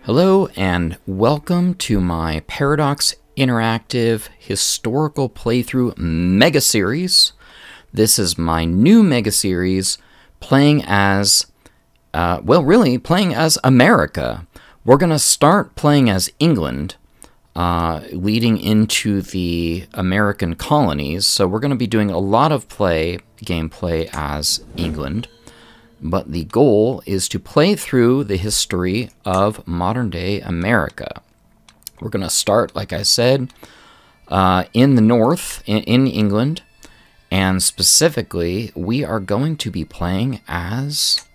Hello and welcome to my Paradox Interactive Historical Playthrough Mega Series. This is my new Mega Series playing as, playing as America. We're going to start playing as England, leading into the American colonies. So we're going to be doing a lot of gameplay as England. But the goal is to play through the history of modern-day America. We're going to start, like I said, in the north, in England, and specifically, we are going to be playing as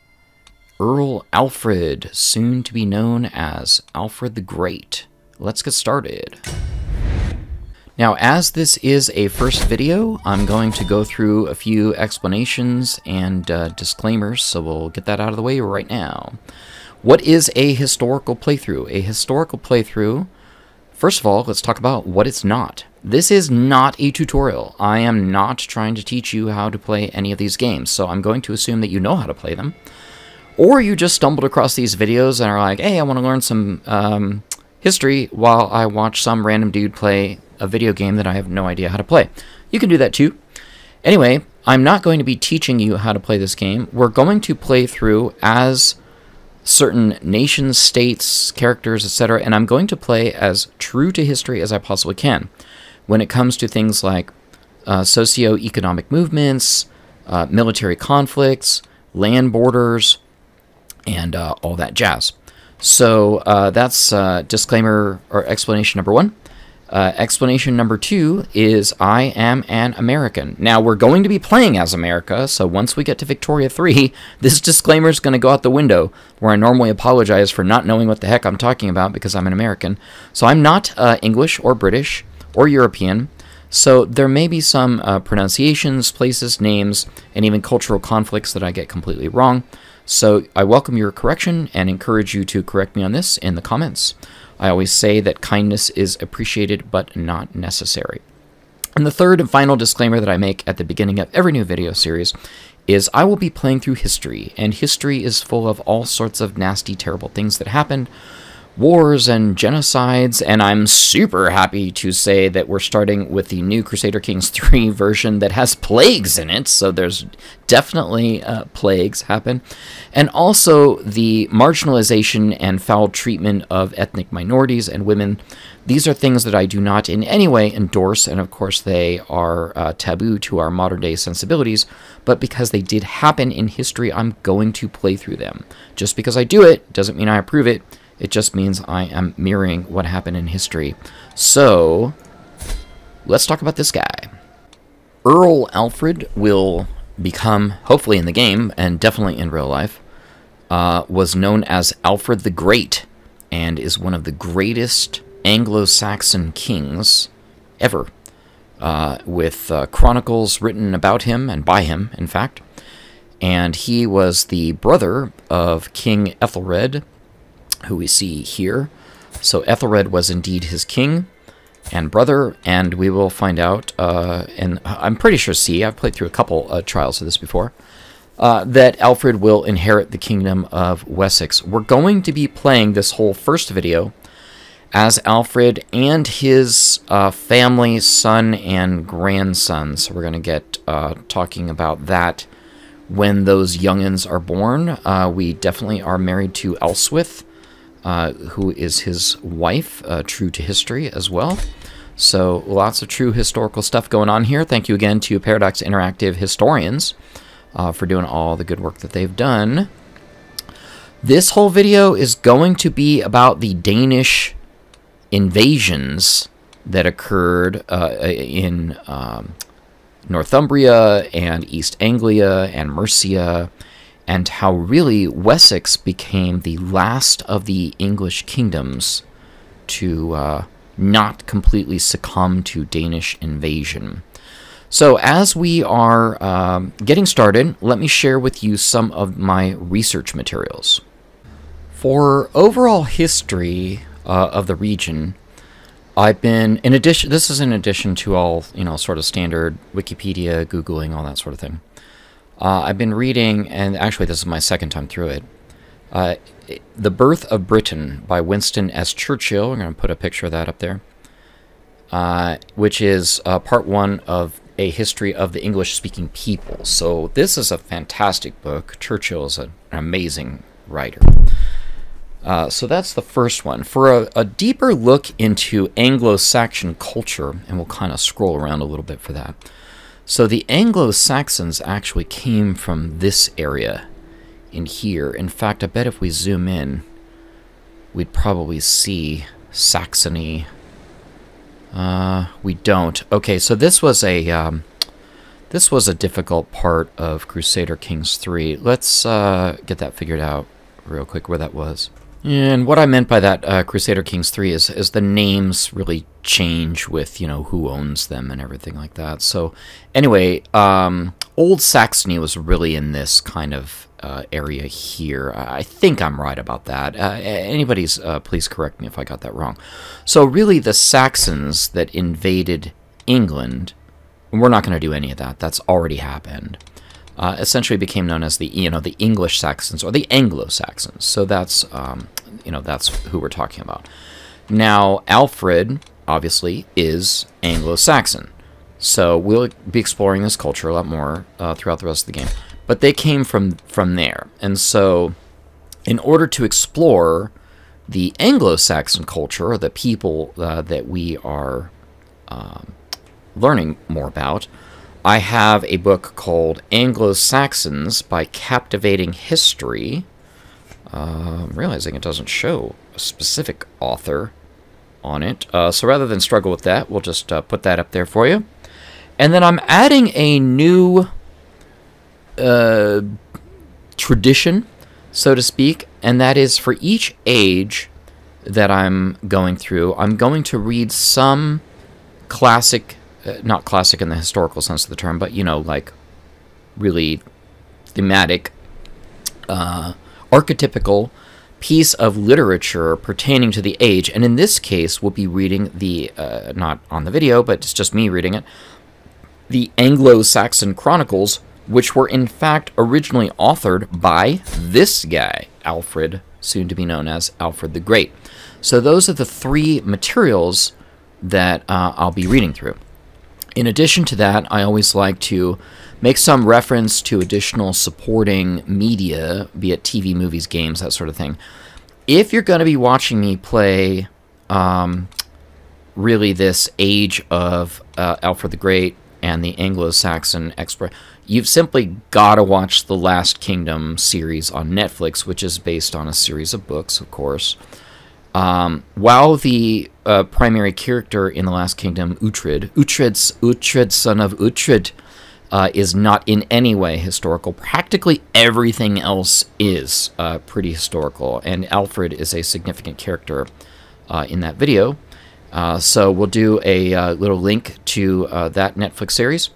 Earl Alfred, soon to be known as Alfred the Great. Let's get started. Now, as this is a first video, I'm going to go through a few explanations and disclaimers, so we'll get that out of the way right now. What is a historical playthrough? A historical playthrough, first of all, let's talk about what it's not. This is not a tutorial. I am not trying to teach you how to play any of these games, so I'm going to assume that you know how to play them. Or you just stumbled across these videos and are like, hey, I want to learn some history while I watch some random dude play a video game that I have no idea how to play. You can do that too. Anyway, I'm not going to be teaching you how to play this game. We're going to play through as certain nations, states, characters, etc., and I'm going to play as true to history as I possibly can when it comes to things like socio-economic movements, military conflicts, land borders, and all that jazz. So that's disclaimer or explanation number one. Explanation number two is I am an American. Now, we're going to be playing as America, so once we get to Victoria 3, this disclaimer is going to go out the window, where I normally apologize for not knowing what the heck I'm talking about because I'm an American. So I'm not English or British or European, so there may be some pronunciations, places, names, and even cultural conflicts that I get completely wrong. So I welcome your correction and encourage you to correct me on this in the comments. I always say that kindness is appreciated but not necessary. And the third and final disclaimer that I make at the beginning of every new video series is I will be playing through history, and history is full of all sorts of nasty, terrible things that happened, wars and genocides, and I'm super happy to say that we're starting with the new Crusader Kings 3 version that has plagues in it, so there's definitely plagues happen, and also the marginalization and foul treatment of ethnic minorities and women. These are things that I do not in any way endorse, and of course they are taboo to our modern day sensibilities, but because they did happen in history, I'm going to play through them. Just because I do it doesn't mean I approve it. It just means I am mirroring what happened in history. So, let's talk about this guy. Earl Alfred will become, hopefully in the game, and definitely in real life, was known as Alfred the Great, and is one of the greatest Anglo-Saxon kings ever, with chronicles written about him, and by him, in fact. And he was the brother of King Ethelred, who we see here. So Ethelred was indeed his king and brother, and we will find out, and I'm pretty sure, I've played through a couple trials of this before, that Alfred will inherit the kingdom of Wessex. We're going to be playing this whole first video as Alfred and his family, son and grandson. So we're going to get talking about that when those youngins are born. We definitely are married to Elswith, who is his wife, true to history as well. So lots of true historical stuff going on here. Thank you again to Paradox Interactive historians for doing all the good work that they've done. This whole video is going to be about the Danish invasions that occurred in Northumbria and East Anglia and Mercia, and how really Wessex became the last of the English kingdoms to not completely succumb to Danish invasion. So as we are getting started, let me share with you some of my research materials. For overall history of the region, I've been, in addition, this is in addition to all, sort of standard Wikipedia, Googling, all that sort of thing. I've been reading, and actually this is my second time through it, Uh, The Birth of Britain by Winston S. Churchill. We're going to put a picture of that up there. Which is part one of a history of the English-speaking people. So this is a fantastic book. Churchill is an amazing writer. So that's the first one. For a deeper look into Anglo-Saxon culture, and we'll kind of scroll around a little bit for that. So the Anglo-Saxons actually came from this area in here. In fact, I bet if we zoom in, we'd probably see Saxony. We don't. Okay, so this was a difficult part of Crusader Kings 3. Let's get that figured out real quick where that was. And what I meant by that Crusader Kings 3 is the names really change with, you know, who owns them and everything like that. So anyway, Old Saxony was really in this kind of area here. I think I'm right about that. Anybody's, please correct me if I got that wrong. So really the Saxons that invaded England, we're not going to do any of that. That's already happened. Essentially became known as the, you know, the English Saxons or the Anglo-Saxons. So that's, you know, that's who we're talking about. Now, Alfred, obviously, is Anglo-Saxon. So we'll be exploring this culture a lot more throughout the rest of the game. But they came from there. And so in order to explore the Anglo-Saxon culture, or the people that we are learning more about, I have a book called Anglo-Saxons by Captivating History. I'm realizing it doesn't show a specific author on it. So rather than struggle with that, we'll just put that up there for you. And then I'm adding a new tradition, so to speak, and that is for each age that I'm going through, I'm going to read some classic, not classic in the historical sense of the term, but, you know, like really thematic, archetypical piece of literature pertaining to the age. And in this case, we'll be reading the, not on the video, but it's just me reading it, the Anglo-Saxon Chronicles, which were in fact originally authored by this guy, Alfred, soon to be known as Alfred the Great. So those are the three materials that I'll be reading through. In addition to that, I always like to make some reference to additional supporting media, be it TV, movies, games, that sort of thing. If you're going to be watching me play really this age of Alfred the Great and the Anglo-Saxon explorer, you've simply got to watch the Last Kingdom series on Netflix, which is based on a series of books, of course. While the primary character in The Last Kingdom, Uhtred, son of Uhtred, is not in any way historical, practically everything else is pretty historical, and Alfred is a significant character in that video. So we'll do a little link to that Netflix series.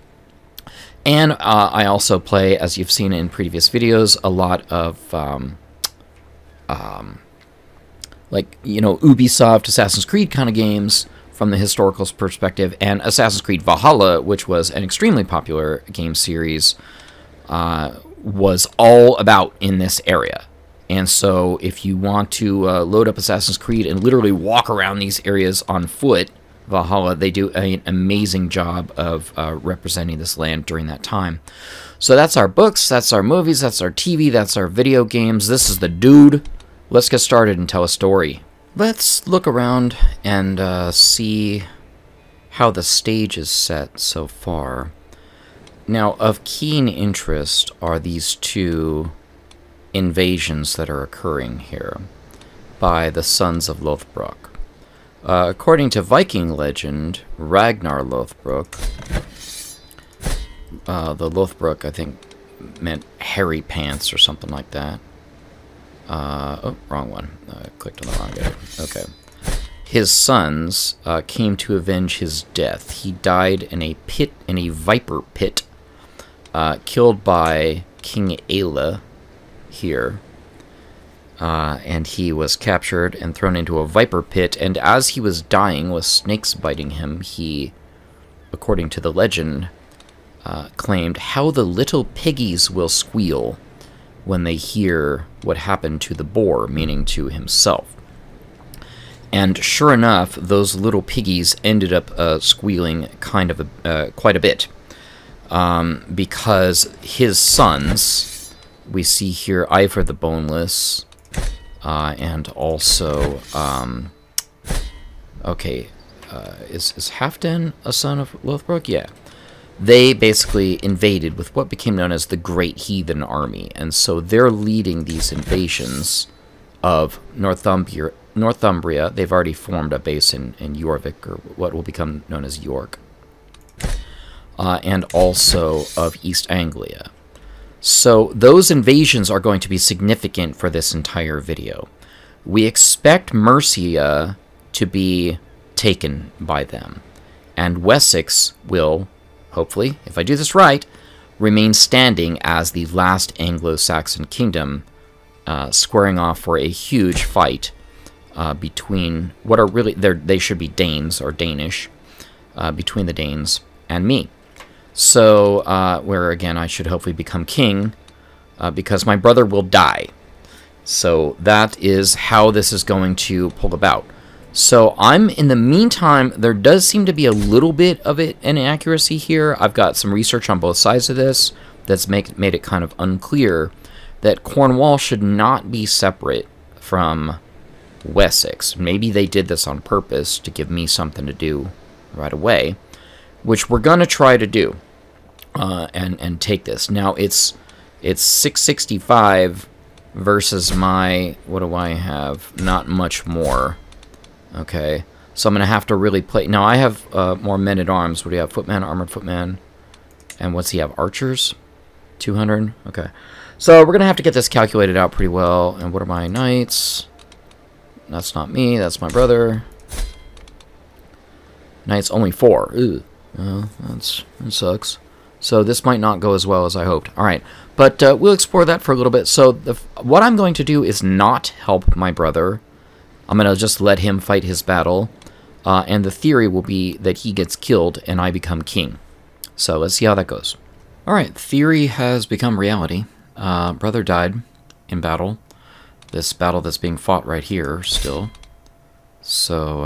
And I also play, as you've seen in previous videos, a lot of like, you know, Ubisoft, Assassin's Creed kind of games from the historical perspective, and Assassin's Creed Valhalla, which was an extremely popular game series, was all about in this area. And so if you want to load up Assassin's Creed and literally walk around these areas on foot, Valhalla, they do an amazing job of representing this land during that time. So that's our books, that's our movies, that's our TV, that's our video games. This is the dude. Let's get started and tell a story. Let's look around and see how the stage is set so far. Now, of keen interest are these two invasions that are occurring here by the sons of Lothbrok. According to Viking legend, Ragnar Lothbrok, the Lothbrok, I think, meant hairy pants or something like that. Oh, wrong one. I clicked on the wrong guy. Okay. His sons came to avenge his death. He died in a pit, in a viper pit, killed by King Aelle here. And he was captured and thrown into a viper pit, and as he was dying with snakes biting him, he, according to the legend, claimed, "How the little piggies will squeal," when they hear what happened to the boar, meaning to himself. And sure enough, those little piggies ended up squealing kind of quite a bit. Because his sons, we see here Alfred the Boneless, and also, is Halfdan a son of Lothbrok? Yeah. They basically invaded with what became known as the Great Heathen Army, and so they're leading these invasions of Northumbria. They've already formed a base in Jorvik, or what will become known as York, and also of East Anglia. So those invasions are going to be significant for this entire video. We expect Mercia to be taken by them, and Wessex will, hopefully, if I do this right, remain standing as the last Anglo-Saxon kingdom, squaring off for a huge fight between what are really, they should be Danes or Danish, between the Danes and me. So, where again I should hopefully become king, because my brother will die. So that is how this is going to pull about. So I'm, in the meantime, there does seem to be a little bit of an inaccuracy here. I've got some research on both sides of this that's made it kind of unclear that Cornwall should not be separate from Wessex. Maybe they did this on purpose to give me something to do right away, which we're going to try to do, and take this. Now, it's 665 versus my, what do I have? Not much more. Okay, so I'm going to have to really play. Now, I have more men-at-arms. What do you have? Footman, armored footman. And what's he have? Archers? 200? Okay. So we're going to have to get this calculated out pretty well. And what are my knights? That's not me. That's my brother. Knights only 4. Ooh. That sucks. So this might not go as well as I hoped. All right, but we'll explore that for a little bit. So what I'm going to do is not help my brother. I'm going to just let him fight his battle, and the theory will be that he gets killed and I become king. So let's see how that goes. All right, theory has become reality. Brother died in battle. This battle that's being fought right here still. So,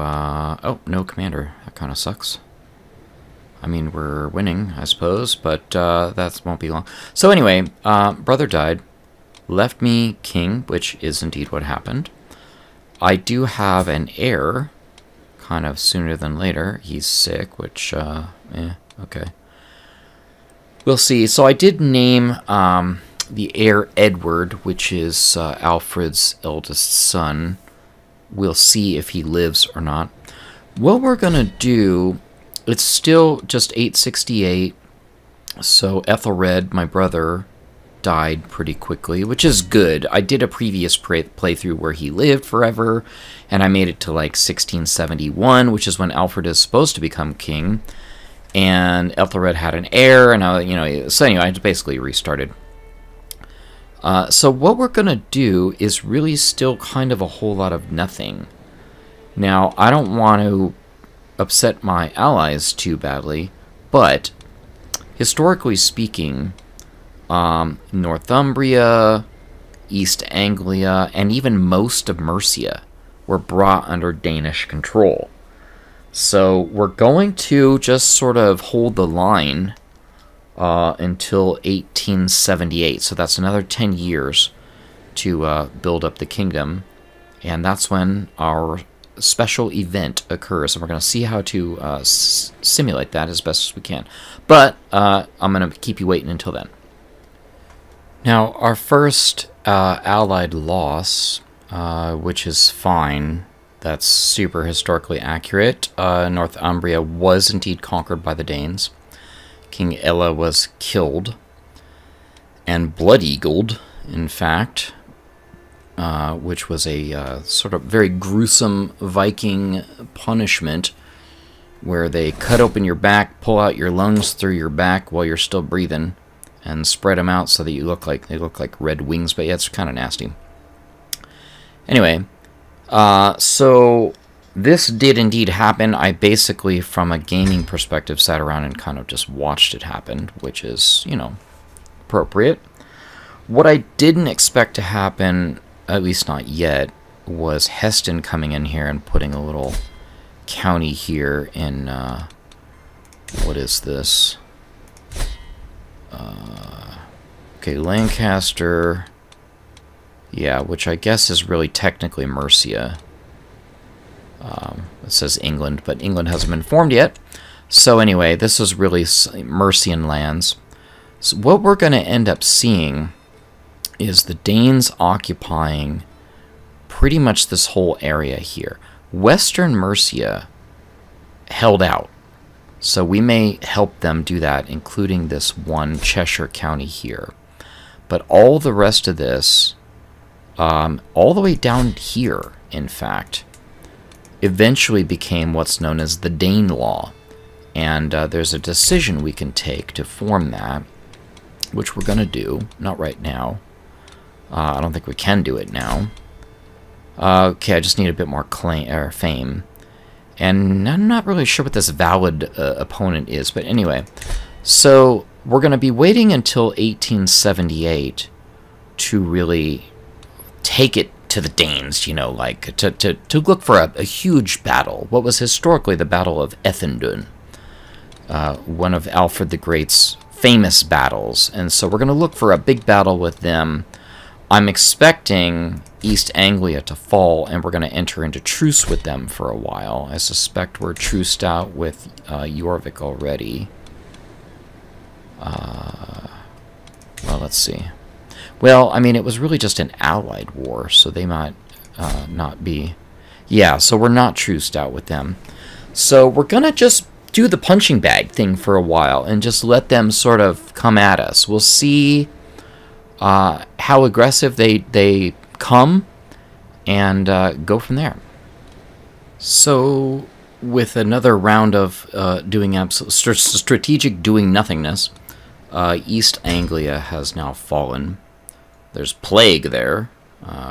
oh, no commander. That kind of sucks. I mean, we're winning, I suppose, but that won't be long. So anyway, brother died, left me king, which is indeed what happened. I do have an heir, kind of sooner than later. He's sick, which, okay. We'll see. So I did name the heir Edward, which is Alfred's eldest son. We'll see if he lives or not. What we're going to do, it's still just 868, so Ethelred, my brother, died pretty quickly, which is good. I did a previous playthrough where he lived forever, and I made it to like 1671, which is when Alfred is supposed to become king, and Ethelred had an heir, and so anyway, I just basically restarted. So what we're gonna do is really still kind of a whole lot of nothing. Now, I don't want to upset my allies too badly, but historically speaking, Northumbria, East Anglia, and even most of Mercia were brought under Danish control. So we're going to just sort of hold the line until 1878. So that's another 10 years to build up the kingdom. And that's when our special event occurs. And we're going to see how to simulate that as best as we can. But I'm going to keep you waiting until then. Now, our first allied loss, which is fine, that's super historically accurate. Northumbria was indeed conquered by the Danes. King Ella was killed and blood-eagled, in fact, which was a sort of very gruesome Viking punishment where they cut open your back, pull out your lungs through your back while you're still breathing, and spread them out so that they look like red wings, but yeah, it's kind of nasty. Anyway, so this did indeed happen. I basically, from a gaming perspective, sat around and kind of just watched it happen, which is, appropriate. What I didn't expect to happen, at least not yet, was Heston coming in here and putting a little county here in, what is this? Okay, Lancaster, yeah, which I guess is really technically Mercia. It says England, but England hasn't been formed yet. So anyway, this is really Mercian lands. So what we're going to end up seeing is the Danes occupying pretty much this whole area here. Western Mercia held out, so we may help them do that, including this one Cheshire county here. But all the rest of this, all the way down here, in fact, eventually became what's known as the Danelaw. And there's a decision we can take to form that, which we're going to do. Not right now. I don't think we can do it now. Okay, I just need a bit more fame. And I'm not really sure what this valid opponent is, but anyway. So we're going to be waiting until 1878 to really take it to the Danes, you know, like to look for a huge battle. What was historically the Battle of Ethundun, one of Alfred the Great's famous battles. And so we're going to look for a big battle with them. I'm expecting East Anglia to fall, and we're going to enter into truce with them for a while. I suspect we're truced out with Jorvik already. Well, let's see. Well, I mean, it was really just an allied war, so they might not be... Yeah, so we're not truced out with them. So we're going to just do the punching bag thing for a while and just let them sort of come at us. We'll see how aggressive they come and go from there. So with another round of doing absolute strategic doing nothingness, East Anglia has now fallen. There's plague there,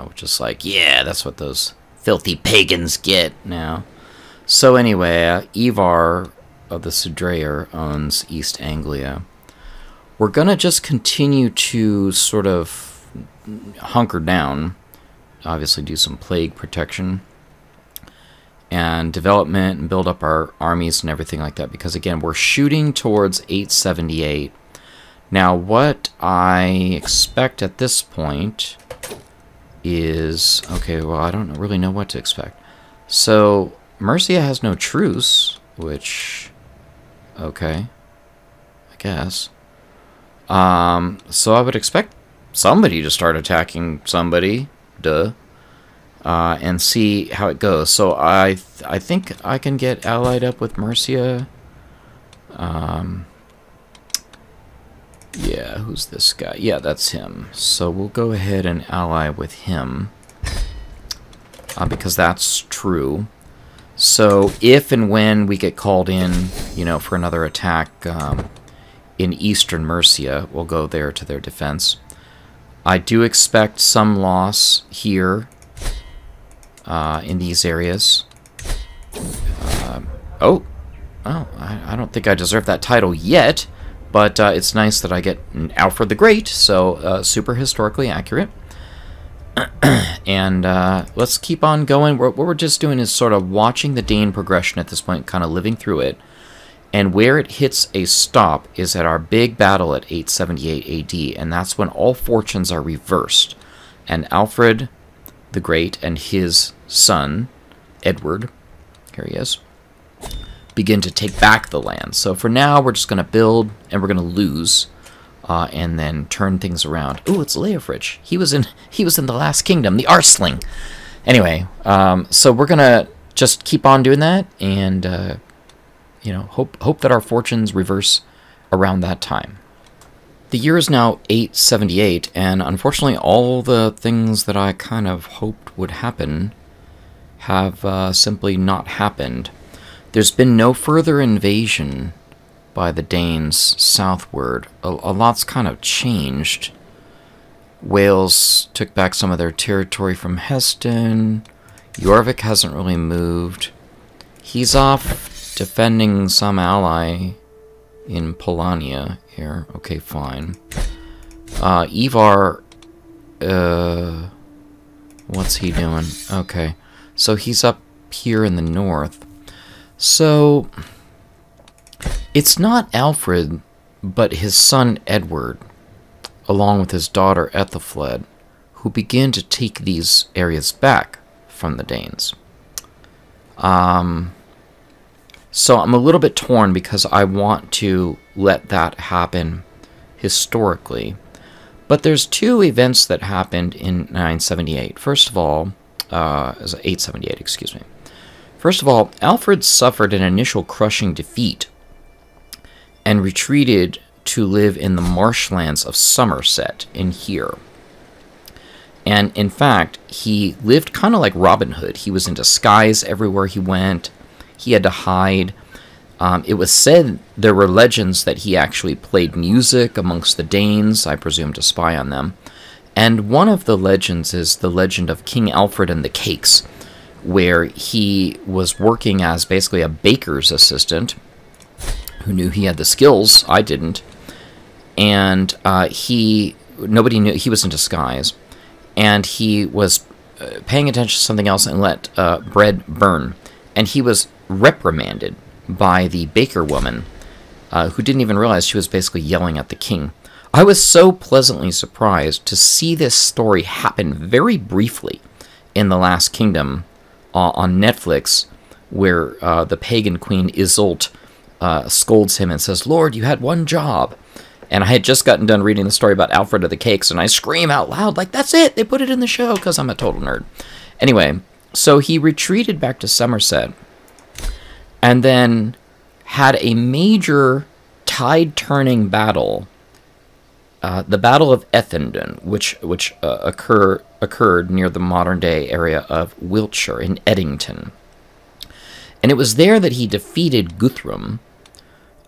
which is like, yeah, that's what those filthy pagans get now. So anyway, Ivar of the Sudrayer owns East Anglia. We're going to just continue to sort of hunker down, obviously do some plague protection and development and build up our armies and everything like that, because again, we're shooting towards 878. Now, what I expect at this point is... Okay, well, I don't really know what to expect. So, Mercia has no truce, which... Okay, I guess. So I would expect somebody to start attacking somebody, duh, and see how it goes. So I think I can get allied up with Mercia. Yeah, who's this guy? Yeah, that's him. So we'll go ahead and ally with him, because that's true. So if and when we get called in, you know, for another attack in eastern Mercia, we'll go there to their defense. I do expect some loss here in these areas. I don't think I deserve that title yet. But it's nice that I get Alfred the Great, so super historically accurate. And let's keep on going. What we're just doing is sort of watching the Dane progression at this point, kind of living through it. And where it hits a stop is at our big battle at 878 AD, and that's when all fortunes are reversed. And Alfred the Great and his son, Edward, here he is, begin to take back the land. So for now, we're just going to build, and we're going to lose, and then turn things around. Ooh, it's Leofric. He was in the Last Kingdom, the Arsling. Anyway, so we're going to just keep on doing that, and you know, hope that our fortunes reverse around that time. The year is now 878, and unfortunately, all the things that I kind of hoped would happen have simply not happened. There's been no further invasion by the Danes southward. A lot's kind of changed. Wales took back some of their territory from Heston. Jorvik hasn't really moved. He's off defending some ally in Polania here. Okay, fine. Ivar what's he doing? Okay. So he's up here in the north. So it's not Alfred, but his son Edward, along with his daughter Ethelfled, who begin to take these areas back from the Danes. So I'm a little bit torn because I want to let that happen historically. But there's two events that happened in 978. First of all, 878, excuse me. First of all, Alfred suffered an initial crushing defeat and retreated to live in the marshlands of Somerset in here. And in fact, he lived kind of like Robin Hood. He was in disguise everywhere he went. He had to hide. It was said there were legends that he actually played music amongst the Danes, I presume to spy on them. And one of the legends is the legend of King Alfred and the Cakes, where he was working as basically a baker's assistant who knew he had the skills. I didn't. And nobody knew he was in disguise. And he was paying attention to something else and let bread burn. And he was reprimanded by the baker woman, who didn't even realize she was basically yelling at the king. I was so pleasantly surprised to see this story happen very briefly in The Last Kingdom on Netflix, where the pagan queen Isolde scolds him and says, "Lord, you had one job." And I had just gotten done reading the story about Alfred of the Cakes, and I scream out loud, like, that's it! They put it in the show, because I'm a total nerd. Anyway, so he retreated back to Somerset, and then had a major tide-turning battle, the Battle of Ethundun, which occurred near the modern-day area of Wiltshire in Eddington. And it was there that he defeated Guthrum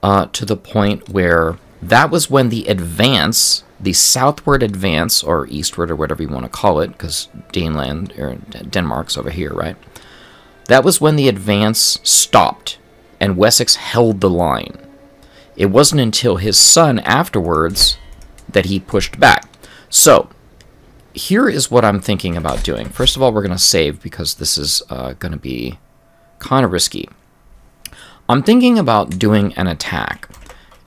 to the point where that was when the advance, the southward advance, or eastward, or whatever you want to call it, because Denmark's over here, right? That was when the advance stopped, and Wessex held the line. It wasn't until his son afterwards that he pushed back. So, here is what I'm thinking about doing. First of all, we're going to save, because this is going to be kind of risky. I'm thinking about doing an attack.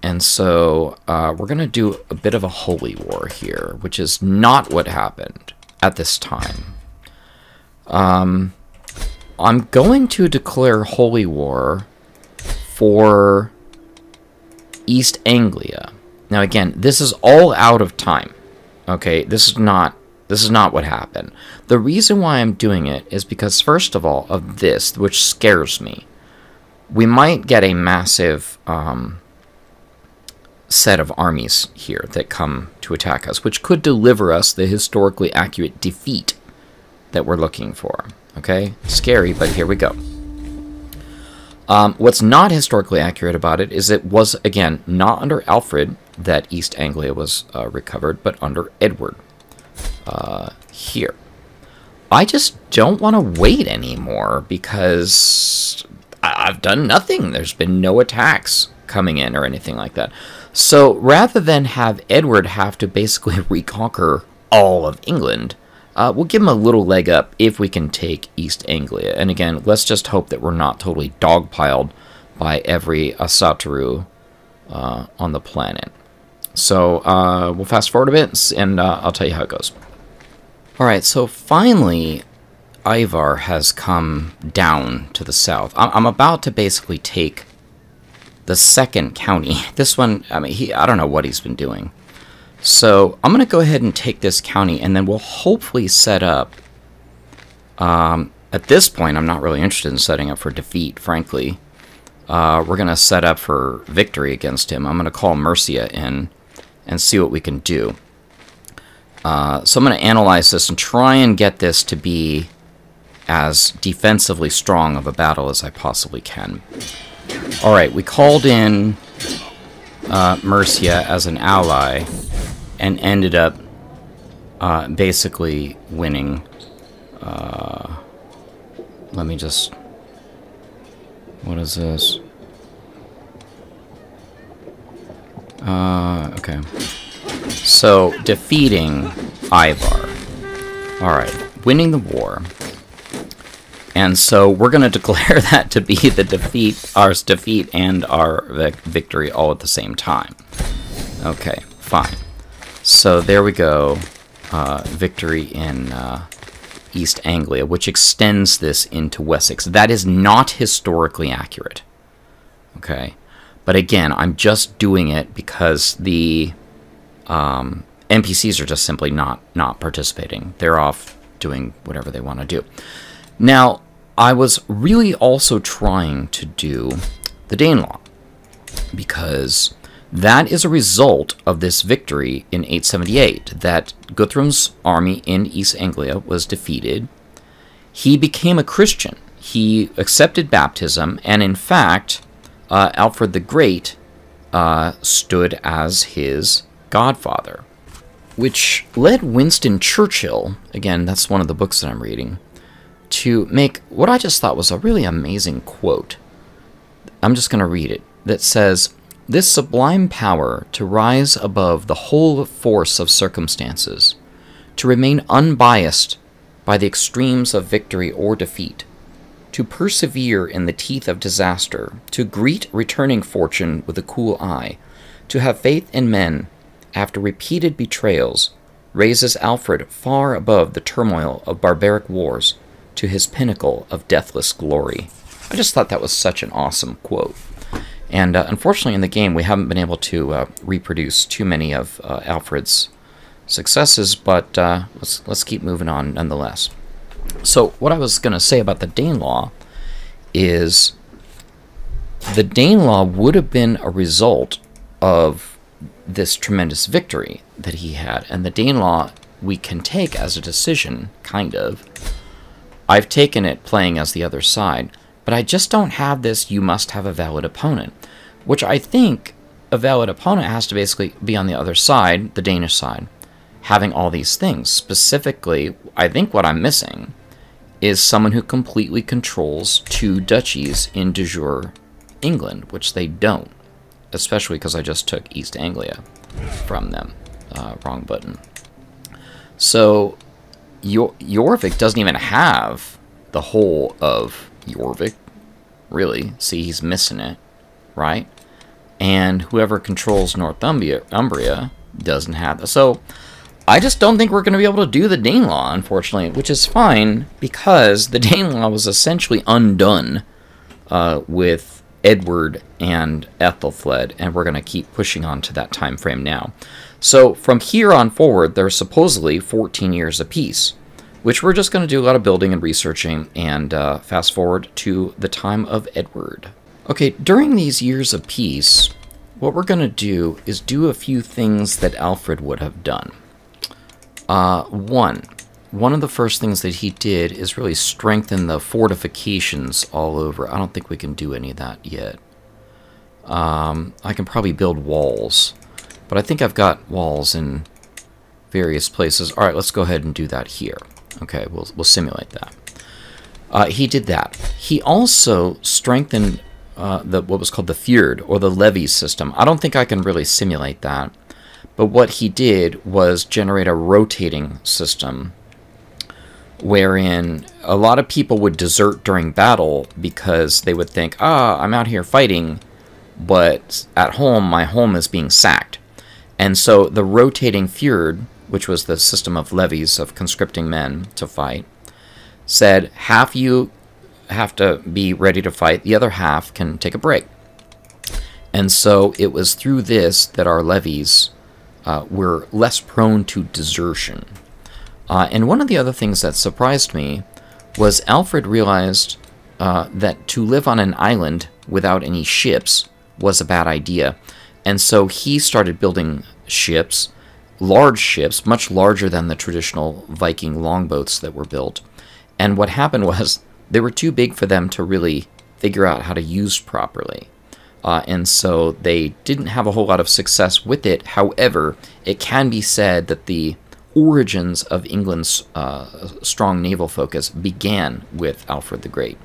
And so we're going to do a bit of a holy war here, which is not what happened at this time. I'm going to declare holy war for East Anglia. Now again, this is all out of time. Okay, this is not what happened. The reason why I'm doing it is because, first of all, of this, which scares me, we might get a massive set of armies here that come to attack us, which could deliver us the historically accurate defeat that we're looking for. Okay? Scary, but here we go. What's not historically accurate about it is it was, again, not under Alfred that East Anglia was recovered, but under Edward here. I just don't want to wait anymore because I've done nothing. There's been no attacks coming in or anything like that. So rather than have Edward have to basically reconquer all of England, we'll give him a little leg up if we can take East Anglia. And again, let's just hope that we're not totally dogpiled by every Asatru on the planet. So we'll fast forward a bit, and I'll tell you how it goes. Alright, so finally, Ivar has come down to the south. I'm about to basically take the second county. This one, I mean, I don't know what he's been doing. So I'm going to go ahead and take this county, and then we'll hopefully set up... at this point, I'm not really interested in setting up for defeat, frankly. We're going to set up for victory against him. I'm going to call Mercia in and see what we can do. So I'm going to analyze this and try and get this to be as defensively strong of a battle as I possibly can. Alright, we called in Mercia as an ally and ended up basically winning. Let me just... What is this? Okay. So, defeating Ivar. Alright, winning the war. And so we're going to declare that to be the defeat and our victory all at the same time. Okay, fine. So there we go. Victory in East Anglia, which extends this into Wessex. That is not historically accurate. Okay, but again, I'm just doing it because the NPCs are just simply not participating. They're off doing whatever they want to do. Now, I was really also trying to do the Danelaw, because that is a result of this victory in 878, that Guthrum's army in East Anglia was defeated. He became a Christian. He accepted baptism, and in fact, Alfred the Great stood as his godfather, which led Winston Churchill, again, that's one of the books that I'm reading, to make what I just thought was a really amazing quote. I'm just going to read it. That says, "This sublime power to rise above the whole force of circumstances, to remain unbiased by the extremes of victory or defeat, to persevere in the teeth of disaster, to greet returning fortune with a cool eye, to have faith in men after repeated betrayals, raises Alfred far above the turmoil of barbaric wars to his pinnacle of deathless glory." I just thought that was such an awesome quote. And unfortunately in the game we haven't been able to reproduce too many of Alfred's successes, but let's keep moving on nonetheless. So what I was going to say about the Danelaw is the Danelaw would have been a result of this tremendous victory that he had. And the Danelaw we can take as a decision, kind of. I've taken it playing as the other side, but I just don't have this "you must have a valid opponent," which I think a valid opponent has to basically be on the other side, the Danish side, having all these things. Specifically, I think what I'm missing is someone who completely controls two duchies in de jure England, which they don't, especially because I just took East Anglia from them. Wrong button. So Jorvik doesn't even have the whole of Jorvik, really. See, he's missing it, right? And whoever controls Northumbria doesn't have that. So I just don't think we're going to be able to do the Danelaw, unfortunately, which is fine, because the Danelaw was essentially undone with Edward and Ethelfled, and we're going to keep pushing on to that time frame now. So from here on forward, there's supposedly 14 years of peace, which we're just going to do a lot of building and researching, and fast forward to the time of Edward. Okay, during these years of peace, what we're going to do is do a few things that Alfred would have done. One of the first things that he did is really strengthen the fortifications all over. I don't think we can do any of that yet. I can probably build walls, but I think I've got walls in various places. All right, let's go ahead and do that here. Okay, we'll simulate that. He did that. He also strengthened what was called the Fjord, or the levy system. I don't think I can really simulate that, but what he did was generate a rotating system wherein a lot of people would desert during battle because they would think, I'm out here fighting, but at home, my home is being sacked. And so the rotating Fjord, which was the system of levies of conscripting men to fight, said half you have to be ready to fight, the other half can take a break. And so it was through this that our levies were less prone to desertion. And one of the other things that surprised me was Alfred realized that to live on an island without any ships was a bad idea. And so he started building ships, large ships, much larger than the traditional Viking longboats that were built. And what happened was they were too big for them to really figure out how to use properly. And so they didn't have a whole lot of success with it. However, it can be said that the origins of England's strong naval focus began with Alfred the Great.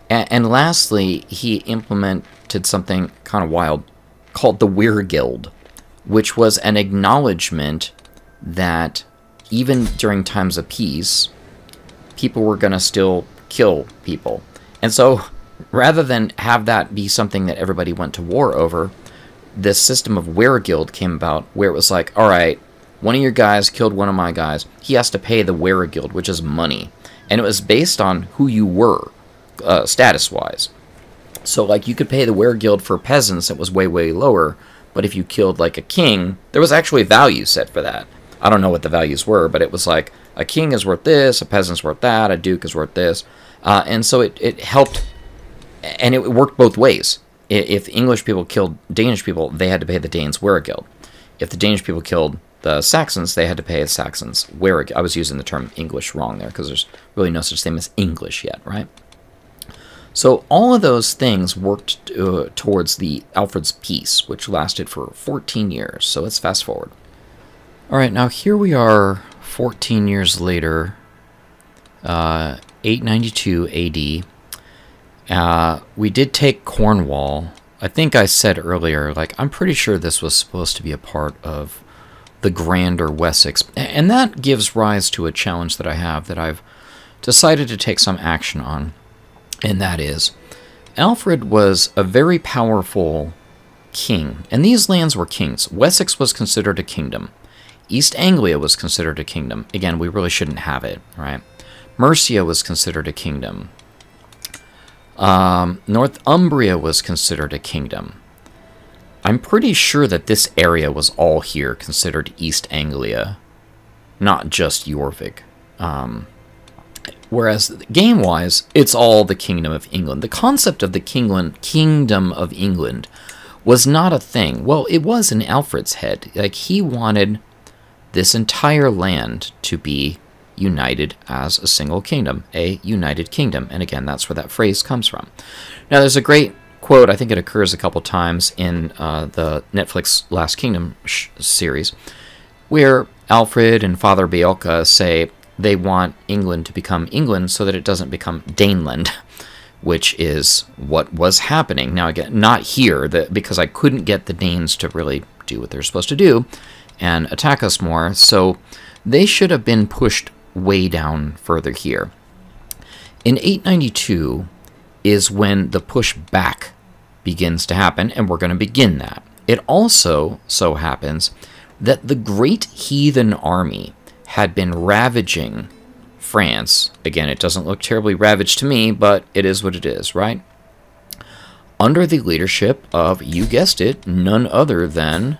And lastly, he implemented something kind of wild called the Weregild, which was an acknowledgement that even during times of peace, people were going to still kill people. And so rather than have that be something that everybody went to war over, this system of weregild came about, where it was like, all right, one of your guys killed one of my guys. He has to pay the weregild, which is money. And it was based on who you were, status-wise. So, like, you could pay the weregild for peasants. It was way, way lower. But if you killed, like, a king, there was actually value set for that. I don't know what the values were, but it was like, a king is worth this, a peasant's worth that, a duke is worth this. And so it helped, and it worked both ways. If English people killed Danish people, they had to pay the Danes weregild. If the Danish people killed the Saxons, they had to pay the Saxons weregild. I was using the term English wrong there, because there's really no such thing as English yet, right? So all of those things worked towards the Alfred's peace, which lasted for 14 years. So let's fast forward. All right, now here we are 14 years later, 892 AD. We did take Cornwall. I think I said earlier, like, I'm pretty sure this was supposed to be a part of the grander Wessex. And that gives rise to a challenge that I have that I've decided to take some action on. And that is, Alfred was a very powerful king. And these lands were kings. Wessex was considered a kingdom. East Anglia was considered a kingdom. Again, we really shouldn't have it, right? Mercia was considered a kingdom. Northumbria was considered a kingdom. I'm pretty sure that this area was all here considered East Anglia, not just Jorvik. Whereas game-wise, it's all the Kingdom of England. The concept of the Kingdom of England was not a thing. Well, it was in Alfred's head. Like, he wanted this entire land to be united as a single kingdom, a united kingdom. And again, that's where that phrase comes from. Now, there's a great quote, I think it occurs a couple times in the Netflix Last Kingdom series, where Alfred and Father Beocca say they want England to become England so that it doesn't become Daneland, which is what was happening. Now, again, not here, because I couldn't get the Danes to really do what they're supposed to do and attack us more, so they should have been pushed way down further here. In 892 is when the push back begins to happen, and we're going to begin that. It also so happens that the great heathen army had been ravaging France. Again, it doesn't look terribly ravaged to me, but it is what it is, right? Under the leadership of, you guessed it, none other than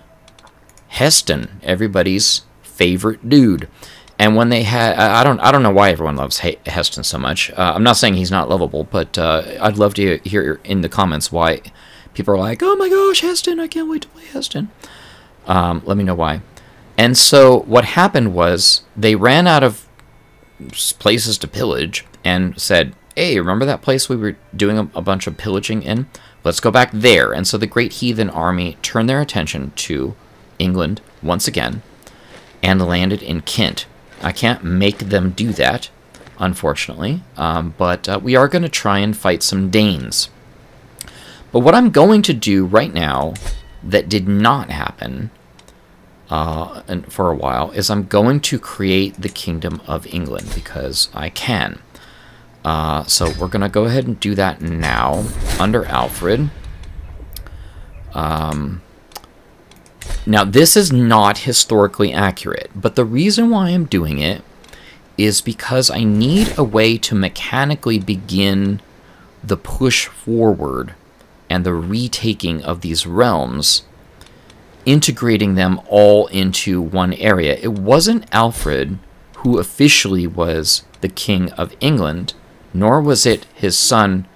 Ethundun, everybody's favorite dude. And when they had, I don't know why everyone loves Ethundun so much. I'm not saying he's not lovable, but I'd love to hear in the comments why people are like, oh my gosh, Ethundun, I can't wait to play Ethundun. Let me know why. And so what happened was they ran out of places to pillage and said, hey, remember that place we were doing a bunch of pillaging in? Let's go back there. And so the great heathen army turned their attention to England once again and landed in Kent. I can't make them do that, unfortunately, but we are going to try and fight some Danes. But what I'm going to do right now that did not happen and for a while is I'm going to create the Kingdom of England because I can. So we're going to go ahead and do that now under Alfred. Now, this is not historically accurate, but the reason why I'm doing it is because I need a way to mechanically begin the push forward and the retaking of these realms, integrating them all into one area. It wasn't Alfred who officially was the King of England, nor was it his son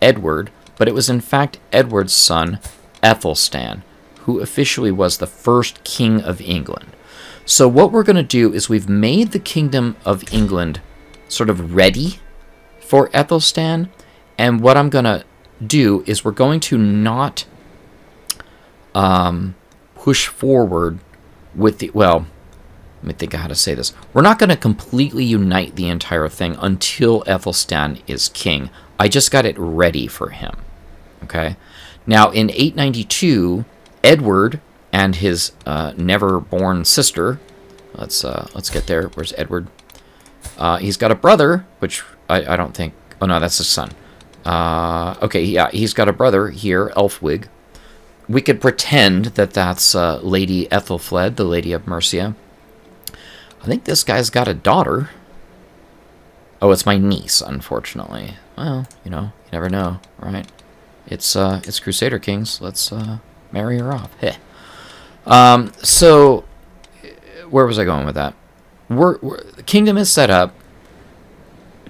Edward, but it was in fact Edward's son Athelstan, who officially was the first King of England. So what we're going to do is we've made the Kingdom of England sort of ready for Athelstan, and what I'm going to do is we're going to not push forward with the, well, let me think of how to say this. We're not going to completely unite the entire thing until Athelstan is king. I just got it ready for him, okay? Now, in 892, Edward and his never-born sister Let's get there. Where's Edward? He's got a brother, which I don't think... Oh, no, that's his son. Okay, yeah, he's got a brother here, Elfwig. We could pretend that that's Lady Ethelfled, the Lady of Mercia. I think this guy's got a daughter. Oh, it's my niece, unfortunately. Well, you know, you never know, right? It's Crusader Kings. Let's marry her off. Heh. So, where was I going with that? The kingdom is set up.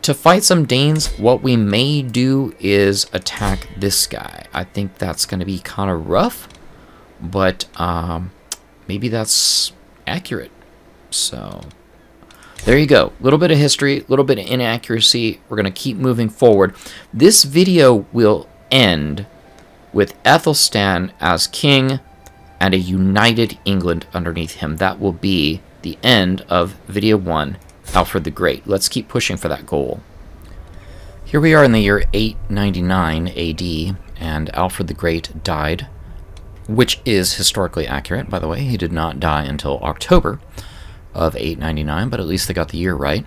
To fight some Danes, what we may do is attack this guy. I think that's going to be kind of rough, but maybe that's accurate. So, there you go. A little bit of history, a little bit of inaccuracy. We're going to keep moving forward. This video will end with Athelstan as king and a united England underneath him. That will be the end of video 1, Alfred the Great. Let's keep pushing for that goal. Here we are in the year 899 AD, and Alfred the Great died, which is historically accurate, by the way. He did not die until October of 899, but at least they got the year right.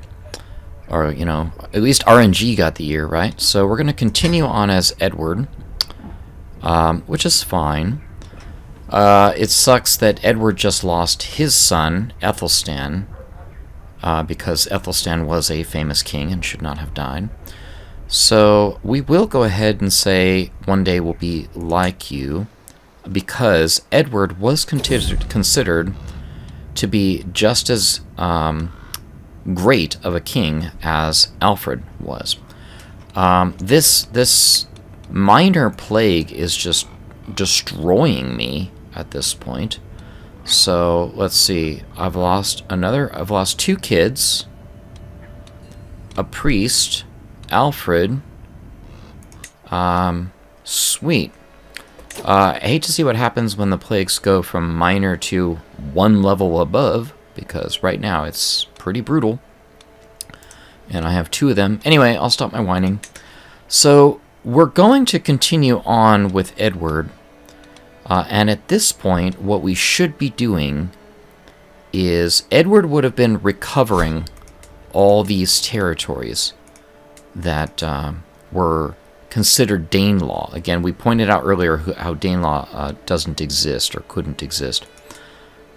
Or, you know, at least RNG got the year right. So we're going to continue on as Edward, which is fine. It sucks that Edward just lost his son, Athelstan, because Athelstan was a famous king and should not have died. So we will go ahead and say one day we'll be like you, because Edward was considered to be just as great of a king as Alfred was. This minor plague is just destroying me at this point. So let's see. I've lost 2 kids, a priest, Alfred. Sweet. I hate to see what happens when the plagues go from minor to 1 level above, because right now it's pretty brutal. And I have 2 of them. Anyway, I'll stop my whining. So we're going to continue on with Edward. And at this point, what we should be doing is Edward would have been recovering all these territories that were considered Danelaw. Again, we pointed out earlier how Danelaw doesn't exist or couldn't exist.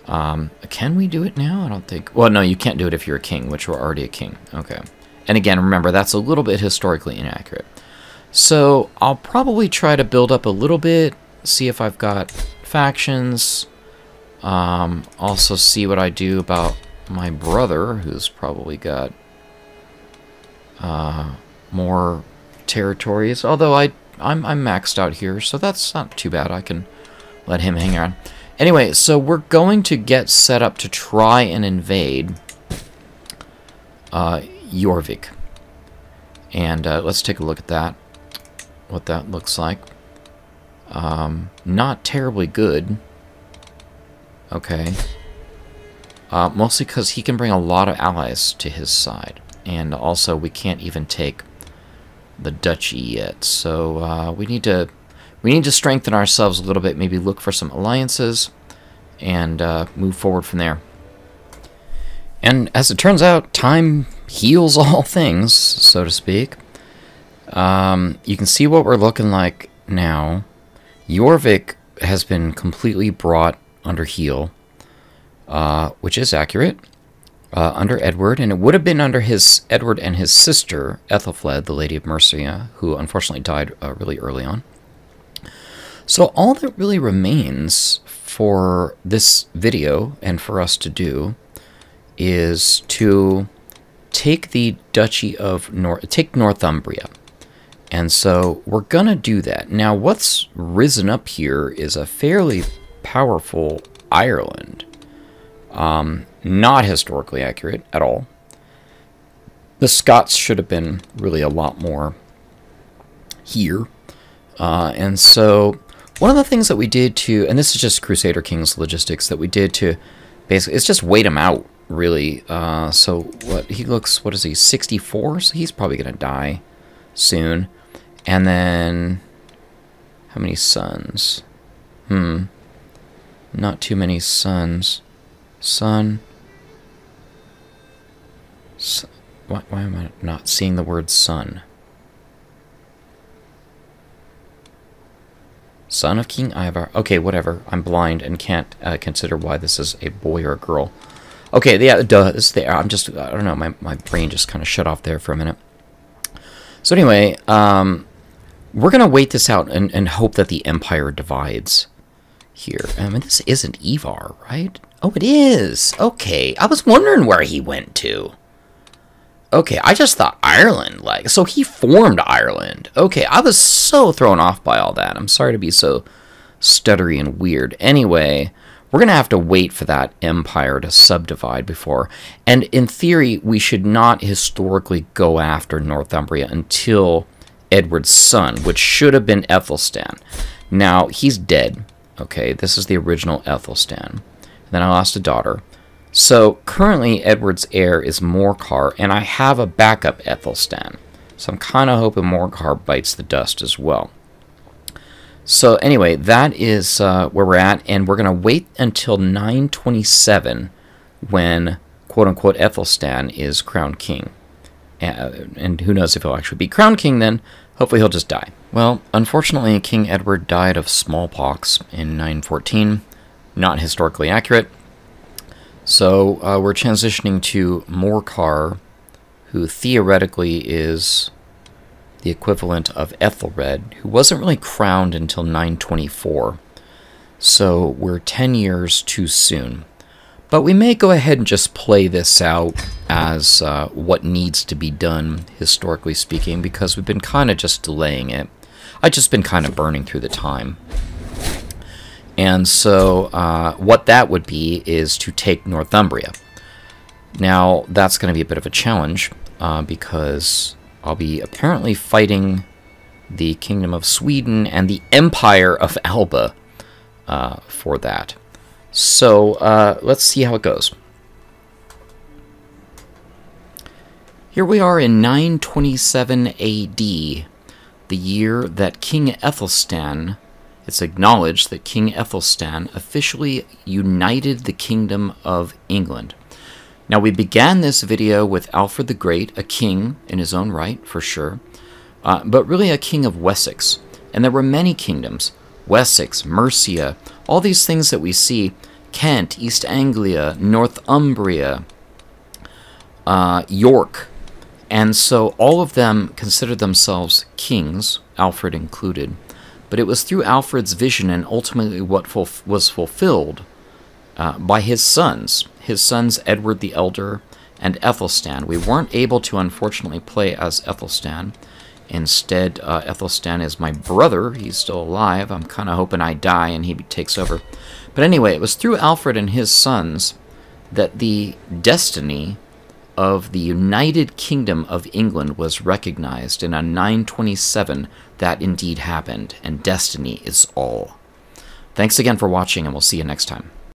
Can we do it now? I don't think... Well, no, you can't do it if you're a king, which we're already a king. Okay. And again, remember, that's a little bit historically inaccurate. So I'll probably try to build up a little bit, see if I've got factions. Also see what I do about my brother, who's probably got more territories. Although I'm maxed out here, so that's not too bad. I can let him hang around. Anyway, so we're going to get set up to try and invade Jorvik. And let's take a look at that. What that looks like. Not terribly good. Okay. Mostly because he can bring a lot of allies to his side. And also, we can't even take the duchy yet. So we need to strengthen ourselves a little bit. Maybe look for some alliances and move forward from there. And as it turns out, time heals all things, so to speak. You can see what we're looking like now. Jorvik has been completely brought under heel, which is accurate, under Edward, and it would have been under Edward and his sister, Ethelfled, the Lady of Mercia, who unfortunately died really early on. So all that really remains for this video and for us to do is to take the Duchy of Northumbria. And so we're gonna do that. Now what's risen up here is a fairly powerful Ireland. Not historically accurate at all. The Scots should have been really a lot more here. And so one of the things that we did to, and this is just Crusader Kings logistics, that we did to basically, it's just wait him out, really. So what is he, 64? So he's probably going to die soon. And then, how many sons? Not too many sons. Son, Why am I not seeing the word son? Son of King Ivar. Okay, whatever. I'm blind and can't consider why this is a boy or a girl. Okay, yeah, it does. I don't know, my brain just kind of shut off there for a minute. So anyway, we're going to wait this out and hope that the Empire divides here. I mean, this isn't Ivar, right? Oh, it is. Okay, I was wondering where he went to. Okay, I just thought Ireland, like, so he formed Ireland. Okay, I was so thrown off by all that. I'm sorry to be so stuttery and weird. Anyway, we're going to have to wait for that empire to subdivide before. And in theory, we should not historically go after Northumbria until Edward's son, which should have been Athelstan. Now, he's dead. Okay, this is the original Athelstan. And then I lost a daughter. So currently Edward's heir is Morcar, and I have a backup Athelstan. So I'm kind of hoping Morcar bites the dust as well. So anyway, that is where we're at, and we're going to wait until 927 when, quote-unquote, Athelstan is crowned king. And who knows if he'll actually be crowned king then. Hopefully he'll just die. Well, unfortunately, King Edward died of smallpox in 914. Not historically accurate. So we're transitioning to Morcar, who theoretically is the equivalent of Ethelred, who wasn't really crowned until 924. So we're 10 years too soon. But we may go ahead and just play this out as what needs to be done, historically speaking, because we've been kind of just delaying it. I've just been kind of burning through the time. And so what that would be is to take Northumbria. Now, that's going to be a bit of a challenge because I'll be apparently fighting the Kingdom of Sweden and the Empire of Alba for that. So let's see how it goes. Here we are in 927 AD, the year that King Athelstan... It's acknowledged that King Athelstan officially united the Kingdom of England. Now, we began this video with Alfred the Great, a king in his own right, for sure, but really a king of Wessex. And there were many kingdoms, Wessex, Mercia, all these things that we see, Kent, East Anglia, Northumbria, York. And so all of them considered themselves kings, Alfred included. But it was through Alfred's vision and ultimately what was fulfilled by his sons Edward the Elder and Athelstan. We weren't able to, unfortunately, play as Athelstan. Instead, Athelstan is my brother. He's still alive. I'm kind of hoping I die and he takes over. But anyway, it was through Alfred and his sons that the destiny of the United Kingdom of England was recognized, and on 927 that indeed happened, and destiny is all. Thanks again for watching, and we'll see you next time.